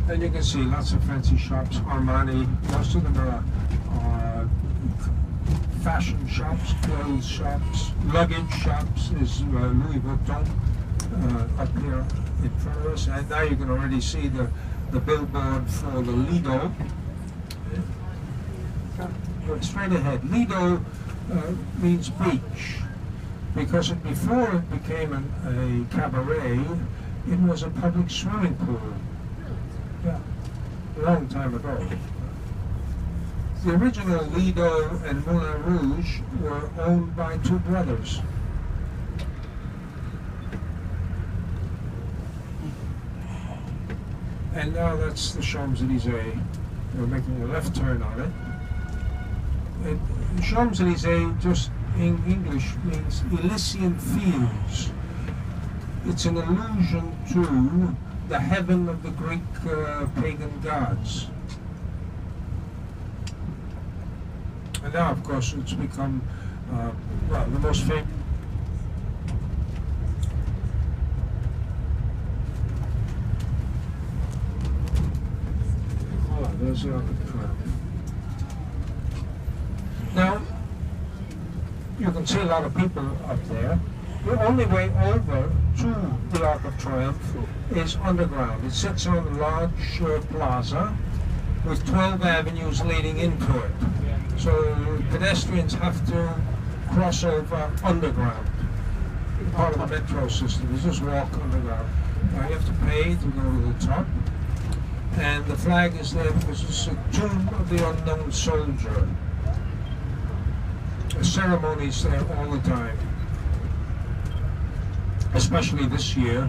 And you can see lots of fancy shops, Armani, most of them are fashion shops, clothes shops, luggage shops. Is Louis Vuitton up here in front of us. And now you can already see the billboard for the Lido. Straight ahead. Lido means beach, because before it became a cabaret, it was a public swimming pool. Yeah, a long time ago. The original Lido and Moulin Rouge were owned by two brothers. And now that's the Champs-Élysées. We're making a left turn on it. Champs-Élysées, just in English, means Elysian fields. It's an allusion to the heaven of the Greek pagan gods. And now, of course, it's become, well, the most famous. Oh, there's the Arc of Triumph. Now, you can see a lot of people up there. The only way over to the Arc of Triumph is underground. It sits on a large plaza with 12 avenues leading into it. So pedestrians have to cross over underground. Part of the metro system. You just walk underground. Now you have to pay to go to the top. And the flag is there because it's a tomb of the unknown soldier. The ceremonies there all the time. Especially this year,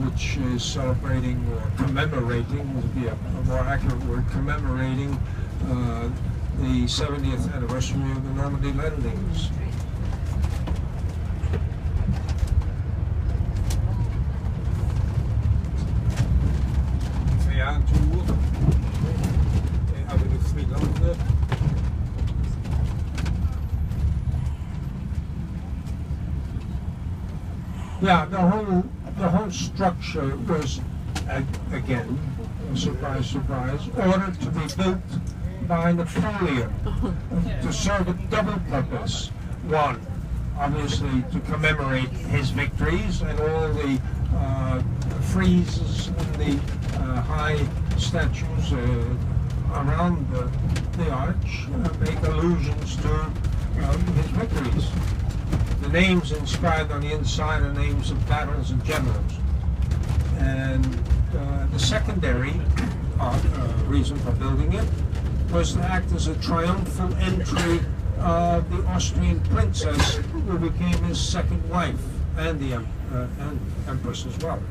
which is celebrating or commemorating, would be a more accurate word, commemorating the 70th anniversary of the Normandy landings. Yeah, the whole structure was, again, surprise, surprise, ordered to be built by Napoleon to serve a double purpose. One, obviously to commemorate his victories and all the friezes and the high statues around the arch make allusions to his victories. The names inscribed on the inside are names of battles and generals. And the secondary reason for building it was to act as a triumphal entry of the Austrian princess, who became his second wife, and the empress as well.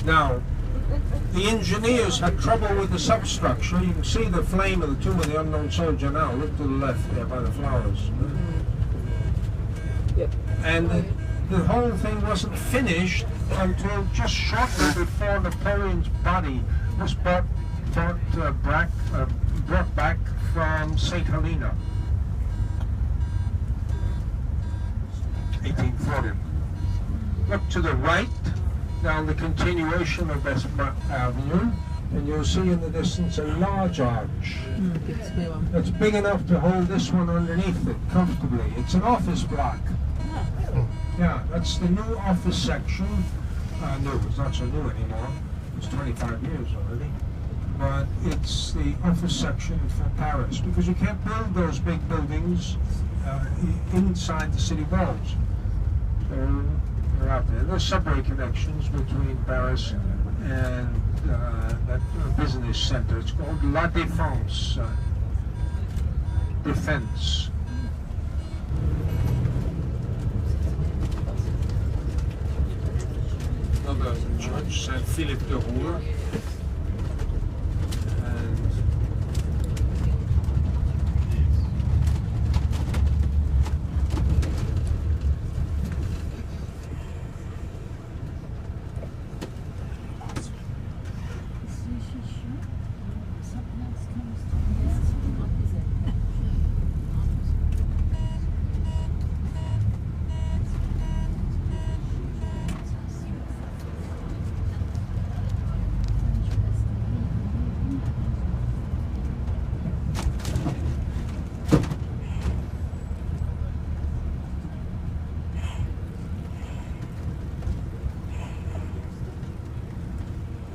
Now, the engineers had trouble with the substructure. You can see the flame of the tomb of the unknown soldier now. Look to the left there by the flowers. And the whole thing wasn't finished until just shortly before Napoleon's body was brought back from St. Helena, 1840. Look to the right, down the continuation of Montmartre Avenue, and you'll see in the distance a large arch. It's big enough to hold this one underneath it comfortably. It's an office block. Yeah, that's the new office section. No, it's not so new anymore. It's 25 years already. But it's the office section for Paris, because you can't build those big buildings inside the city walls. They're out there. There's subway connections between Paris and that business center. It's called La Défense. Defense. Another church, Saint Philippe de Rouen.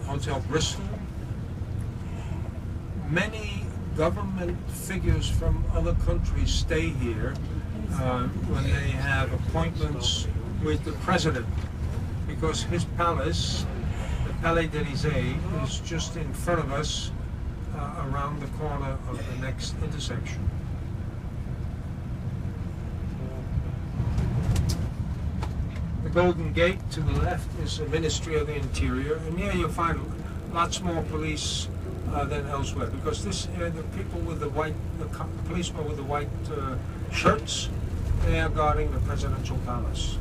Hotel Bristol. Many government figures from other countries stay here when they have appointments with the president, because his palace, the Palais d'Élysée, is just in front of us around the corner of the next intersection. The Golden Gate to the left is the Ministry of the Interior, and here you'll find lots more police than elsewhere, because this the people with the white, the policemen with the white shirts, they are guarding the presidential palace.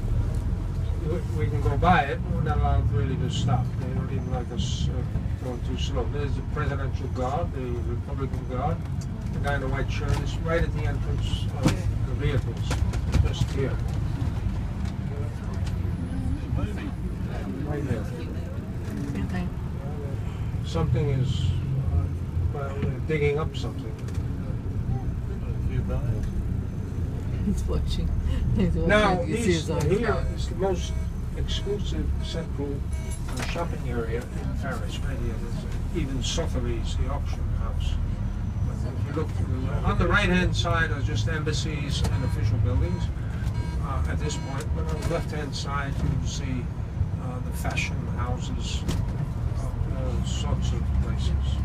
We can go by it, but we're not allowed really to stop. They don't even like us going too slow. There's the presidential guard, the Republican guard. The guy in the white shirt is right at the entrance of the vehicles, just here. Right there. Something is digging up something. He's watching. He's watching. Now, You see his eyes here now. is the most exclusive central shopping area in Paris. Right here, there's even Sotheby's, the auction house. If you look on the right-hand side are just embassies and official buildings at this point, but on the left-hand side you see the fashion houses of all sorts of places.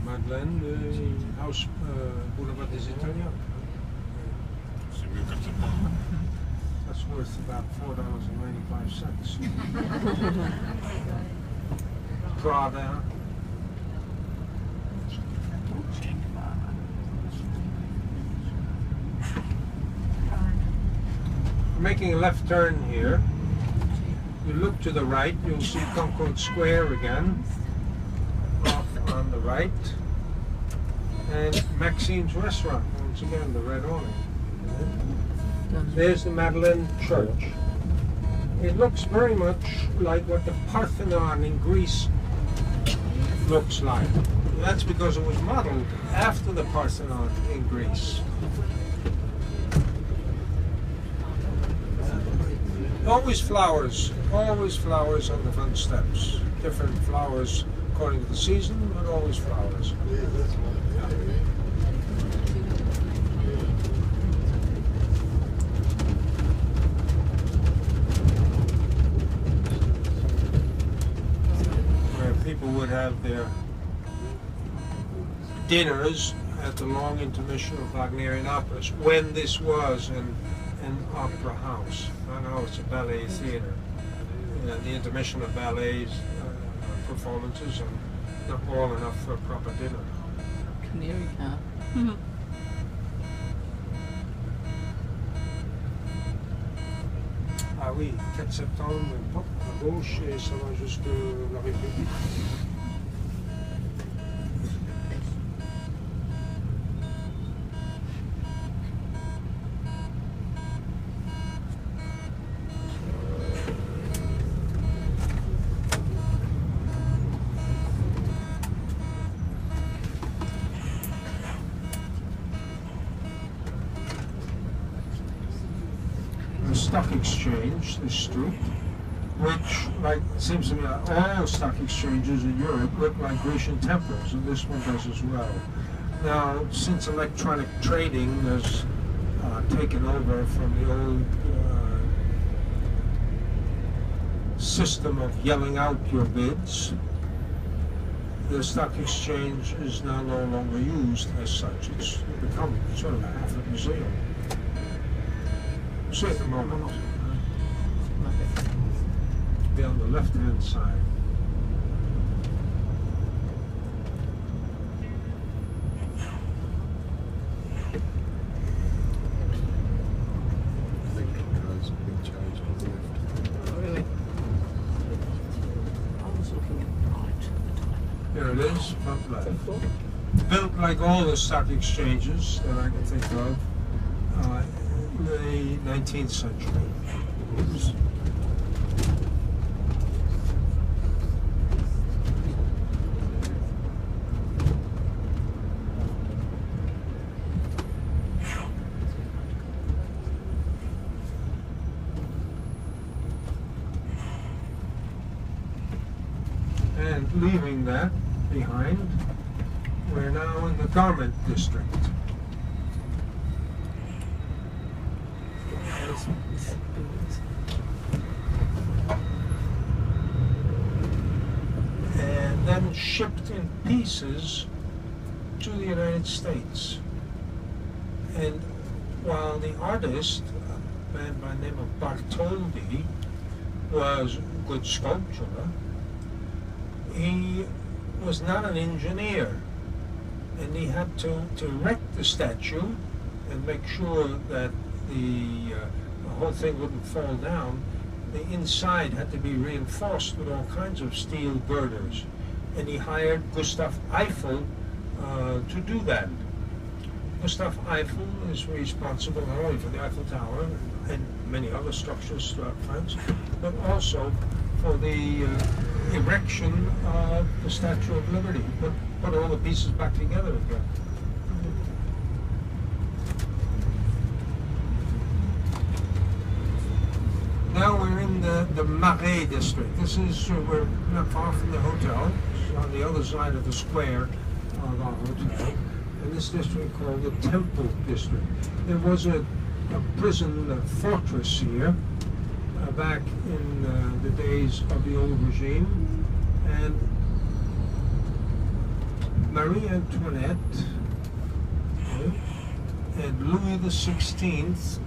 Madeleine, the house, Boulevard des Italiens. That's worth about $4.95. Prada. Making a left turn here. You look to the right, you'll see Concorde Square again. On the right, and Maxime's restaurant, once again, the red awning. There's the Madeleine Church. It looks very much like what the Parthenon in Greece looks like. That's because it was modeled after the Parthenon in Greece. Always flowers on the front steps. Different flowers according to the season, but always flowers. Where people would have their dinners at the long intermission of Wagnerian operas, when this was an opera house. Now it's a ballet theater. The intermission of ballets performances and not all enough for a proper dinner. Canary cat. Ah oui, 4 septembre, pop, à gauche et ça va jusque la République. Stock Exchange, this street, which, like, seems to me like all stock exchanges in Europe look like Grecian temples, and this one does as well. Now, since electronic trading has taken over from the old system of yelling out your bids, the stock exchange is now no longer used as such. It's become sort of a half a museum. See at the moment. Be on the left-hand side. Really? like all the stock exchanges that I can think of, in the 19th century. And leaving that behind, we're now in the garment district. And then shipped in pieces to the United States. And while the artist, a man by the name of Bartholdi, was a good sculptor, he was not an engineer, and he had to erect the statue and make sure that the whole thing wouldn't fall down. The inside had to be reinforced with all kinds of steel girders, and he hired Gustav Eiffel to do that. Gustav Eiffel is responsible not only for the Eiffel Tower and many other structures throughout France, but also for the erection of the Statue of Liberty. Put all the pieces back together again. Now we're in the Marais district. This is, we're not far from the hotel. It's on the other side of the square of our hotel. In this district called the Temple district. There was a prison fortress here back in the days of the old regime, and Marie Antoinette and Louis XVI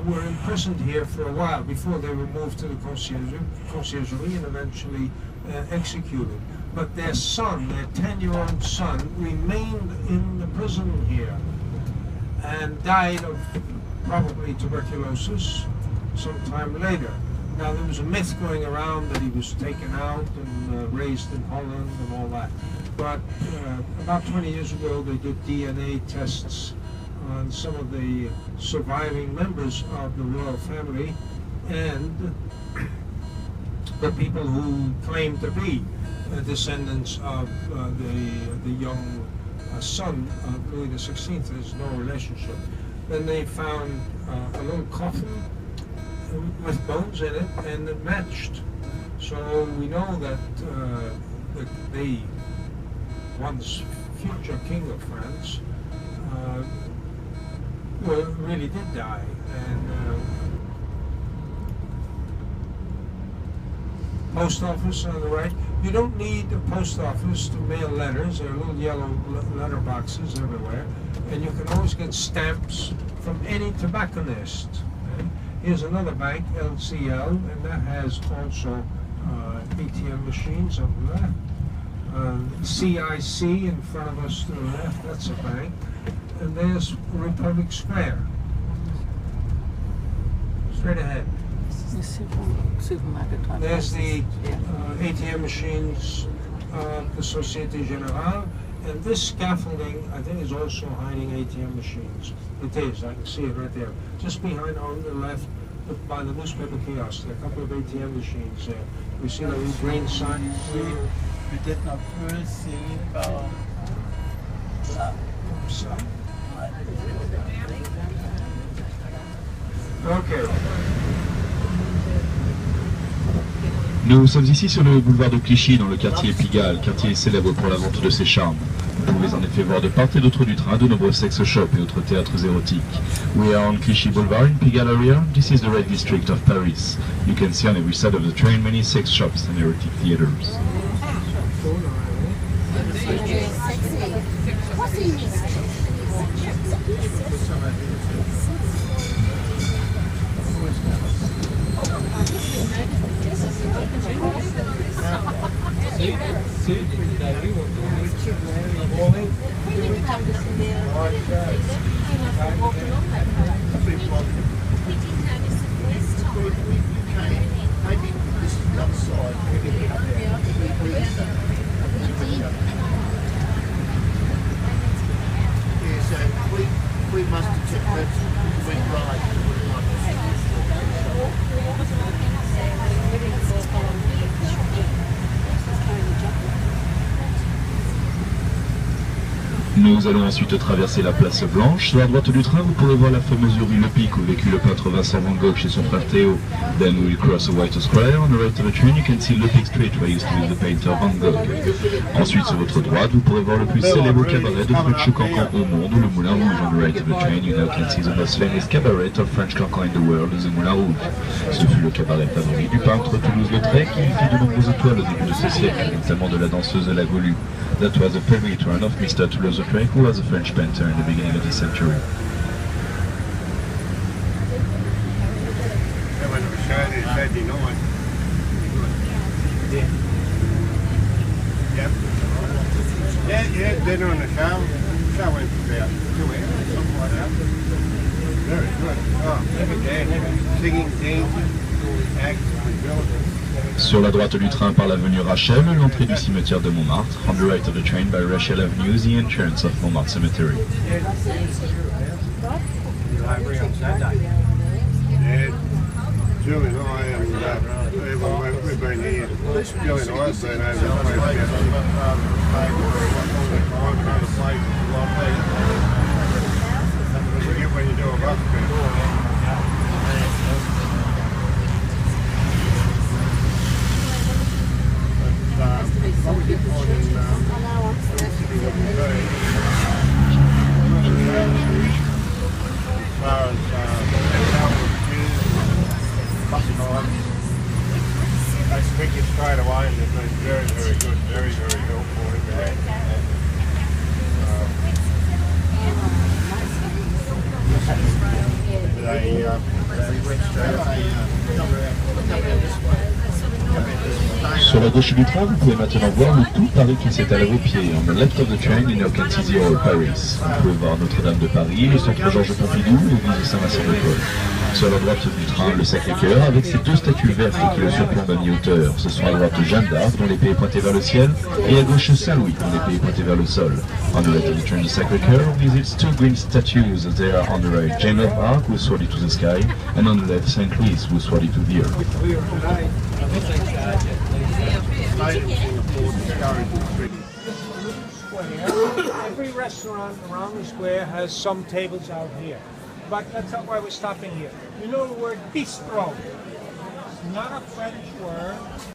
were imprisoned here for a while before they were moved to the conciergerie and eventually executed. But their son, their 10-year-old son, remained in the prison here and died of probably tuberculosis sometime later. Now, there was a myth going around that he was taken out and raised in Holland and all that. But about 20 years ago, they did DNA tests on some of the surviving members of the royal family and the people who claim to be descendants of the young son of Louis XVI. There's no relationship. Then they found a little coffin with bones in it, and it matched. So we know that the once future king of France really did die. And post office on the right. You don't need a post office to mail letters. There are little yellow letter boxes everywhere, and you can always get stamps from any tobacconist. Okay? Here's another bank, LCL, and that has also ATM machines on the left. CIC in front of us to the left, that's a bank. And there's Republic Square. Straight ahead. Supermarket type. There's the Yeah. ATM machines of the Société Générale, and this scaffolding, I think, is also hiding ATM machines. It is, I can see it right there. Just behind on the left, by the newspaper kiosk, there are a couple of ATM machines there. We see the green sign. Peut-être un peu, c'est par là. So. Okay. Nous sommes ici sur le boulevard de Clichy, dans le quartier Pigalle, quartier célèbre pour la vente de ses charmes. Vous pouvez en effet voir de part et d'autre du train de nombreux sex shops et autres théâtres érotiques. We are on Clichy Boulevard in Pigalle area. This is the red district of Paris. You can see on every side of the train many sex shops and erotic theaters. Nous allons ensuite traverser la place Blanche. Sur la droite du train, vous pourrez voir la fameuse rue Le Pic où vécut le peintre Vincent Van Gogh chez son frère Théo. Then we will cross the White Square. On the right of the train, you can see Le Pic Street where used to live the painter Van Gogh. Ensuite, sur votre droite, vous pourrez voir le plus célèbre cabaret de French Cancan au monde, le Moulin Rouge. On the right of the train, you now can see the most famous cabaret of French Cancan in the world, the Moulin Rouge. Ce fut le cabaret favori du peintre Toulouse-Lautrec qui fit de nombreuses étoiles au début de ce siècle, notamment de la danseuse La Golue. That was the favorite run of Mr. Toulouse-Lautrec, who was a French painter in the beginning of the century. When we showed it, said, you know what? Yeah. Yep. Yeah, dinner on the show. Show went for about 2 hours, something like that. Very good. Oh, every day, singing, dancing, acting, building. Sur la droite du train par l'avenue Rachel, l'entrée du cimetière de Montmartre. On the right of the train by Rachel Avenue, the entrance of Montmartre Cemetery. Library on Saturday. Yeah, Jill and I and everyone, we've been here. Jill and I have been over the place. When you do a bus trip. I speak it straight away and they've been very, very good, very, very helpful. Sur la gauche du train, vous pouvez maintenant voir le tout Paris qui s'étale à vos pieds. On the left of the train, you now can see the old Paris. Vous pouvez voir Notre-Dame de Paris, le centre Georges Pompidou, l'église Saint-Vincent-de-Paul. Sur la droite du train, le Sacré-Cœur, avec ses deux statues vertes qui le surplombent à mi-hauteur. Ce sont à droite Jeanne d'Arc, dont l'épée est pointée vers le ciel, et à gauche Saint-Louis, dont l'épée est pointée vers le sol. On the left of the train, the Sacré-Cœur visits two green statues. They are on the right, Jeanne of Arc, who sword to the sky, and on the left, Saint Louis, who sword to the earth. Every restaurant around the square has some tables out here. But that's not why we're stopping here. You know the word bistro. It's not a French word.